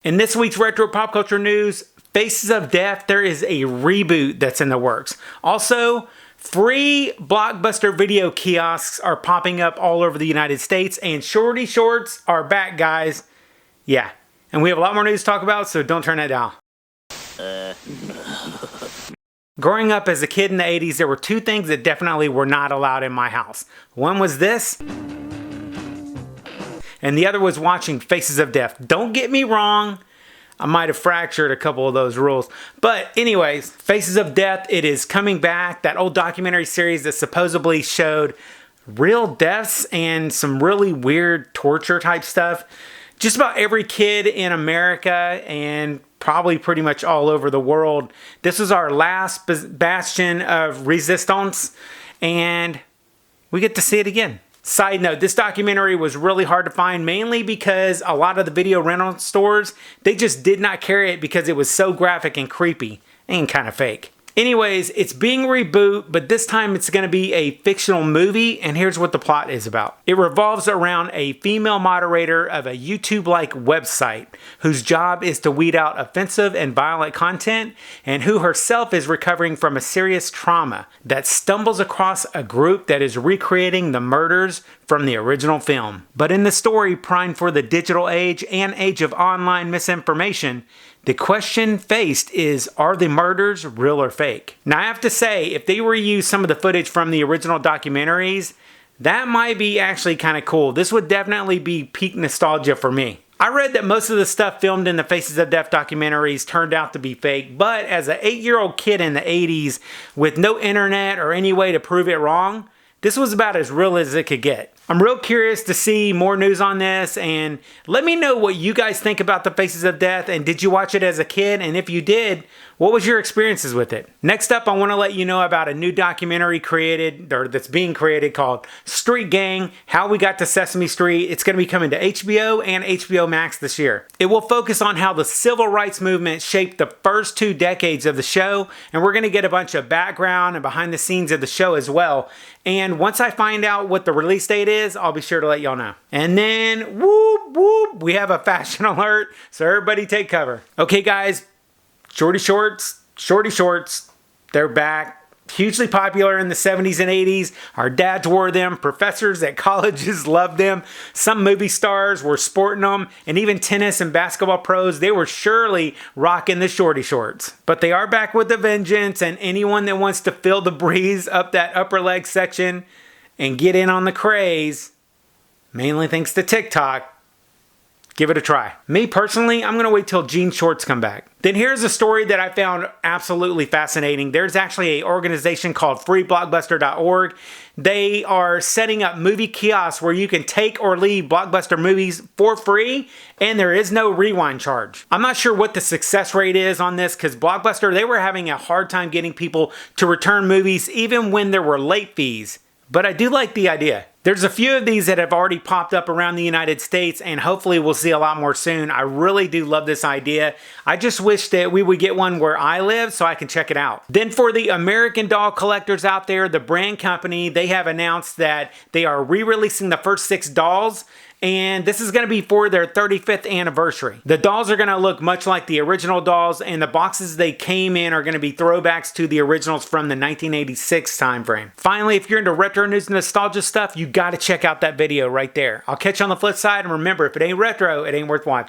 In this week's Retro Pop Culture News, Faces of Death, there is a reboot that's in the works. Also, free Blockbuster Video Kiosks are popping up all over the United States, and Shorty Shorts are back, guys. Yeah, and we have a lot more news to talk about, so don't turn that down. Growing up as a kid in the 80s, there were two things that definitely were not allowed in my house. One was this, and the other was watching Faces of Death. Don't get me wrong, I might have fractured a couple of those rules. But anyways, Faces of Death, it is coming back. That old documentary series that supposedly showed real deaths and some really weird torture type stuff. Just about every kid in America and probably pretty much all over the world. This was our last bastion of resistance, and we get to see it again. Side note, this documentary was really hard to find, mainly because a lot of the video rental stores, they just did not carry it because it was so graphic and creepy and kind of fake. Anyways, it's being rebooted, but this time it's going to be a fictional movie, and here's what the plot is about. It revolves around a female moderator of a YouTube-like website whose job is to weed out offensive and violent content, and who herself is recovering from a serious trauma that stumbles across a group that is recreating the murders from the original film. But in the story primed for the digital age and age of online misinformation, the question faced is, are the murders real or fake? Now I have to say, if they reuse some of the footage from the original documentaries, that might be actually kind of cool. This would definitely be peak nostalgia for me. I read that most of the stuff filmed in the Faces of Death documentaries turned out to be fake, but as an 8-year-old kid in the 80s with no internet or any way to prove it wrong, this was about as real as it could get. I'm real curious to see more news on this, and let me know what you guys think about the Faces of Death, and did you watch it as a kid? And if you did, what was your experiences with it? Next up, I want to let you know about a new documentary that's being created called Street Gang, How We Got to Sesame Street. It's going to be coming to HBO and HBO Max this year. It will focus on how the civil rights movement shaped the first 2 decades of the show, and we're going to get a bunch of background and behind the scenes of the show as well. And once I find out what the release date is, I'll be sure to let y'all know. And then, whoop, whoop, we have a fashion alert, so everybody take cover. Okay, guys, Shorty Shorts, they're back. Hugely popular in the 70s and 80s. Our dads wore them. Professors at colleges loved them. Some movie stars were sporting them. And even tennis and basketball pros, they were surely rocking the Shorty Shorts. But they are back with a vengeance, and anyone that wants to feel the breeze up that upper leg section and get in on the craze, mainly thanks to TikTok, give it a try. Me personally, I'm going to wait till jean shorts come back. Then here's a story that I found absolutely fascinating. There's actually an organization called freeblockbuster.org. They are setting up movie kiosks where you can take or leave Blockbuster movies for free, and there is no rewind charge. I'm not sure what the success rate is on this, because Blockbuster, they were having a hard time getting people to return movies even when there were late fees. But I do like the idea. There's a few of these that have already popped up around the United States, and hopefully we'll see a lot more soon. I really do love this idea. I just wish that we would get one where I live so I can check it out. Then for the American Doll collectors out there, the brand company, they have announced that they are re-releasing the first 6 dolls, and this is going to be for their 35th anniversary. The dolls are going to look much like the original dolls, and the boxes they came in are going to be throwbacks to the originals from the 1986 time frame. Finally, if you're into retro news and nostalgia stuff, you got to check out that video right there. I'll catch you on the flip side, and remember, if it ain't retro, it ain't worth watching.